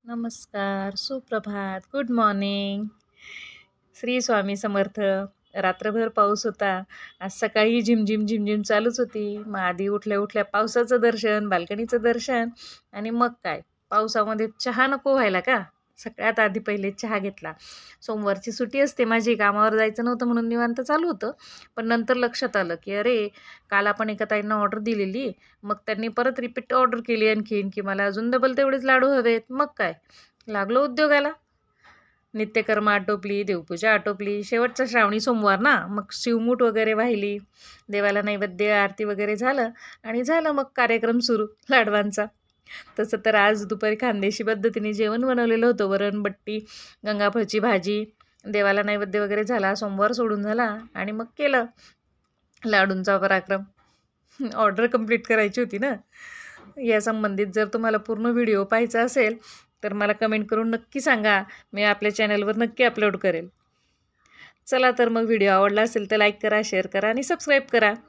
नमस्कार, सुप्रभात, good morning. Shri Swami Samarth. रात्रभर पाऊस होता. आज सकाळी झिमझिम, झिमझिम चालूच होती. मग आधी उठल्या-उठल्या पावसाचं दर्शन, बाल्कनीचं दर्शन आणि मग काय, पावसामध्ये चहा नको व्हायला का? सगळ्यात आधी पहिले चहा घेतला. सोमवारची सुट्टी असते माझी, कामावर जायचं नव्हतं म्हणून निवांत चालू होतं. पण नंतर लक्षात आलं, की अरे, काल आपण एका ताईंना ऑर्डर दिलेली. मग त्यांनी परत रिपीट ऑर्डर केली आणखीन, की मला अजून डबल तेवढेच लाडू हवेत. मग काय, लागलो उद्योगाला. नित्यकर्म आटोपली, देवपूजा आटोपली. शेवटचा श्रावणी सोमवार ना, मग शिवमूठ वगैरे वाहिली. देवाला नैवेद्य, आरती वगैरे झालं आणि झालं मग कार्यक्रम सुरू लाडवांचा. तसं तर आज दुपारी खानदेशी पद्धतीने जेवण बनवलेलं होतं. वरण, बट्टी, गंगाफळची भाजी. देवाला नैवेद्य वगैरे झाला, सोमवार सोडून झाला आणि मग केलं लाडूंचा पराक्रम. ऑर्डर कंप्लीट करायची होती ना. या संबंधित जर तुम्हाला पूर्ण व्हिडिओ पाहायचा असेल तर मला कमेंट करून नक्की सांगा. मी आपल्या चॅनलवर नक्की अपलोड करेल. चला तर मग व्हिडिओ आवडला असेल तर लाईक करा, शेअर करा आणि सबस्क्राईब करा.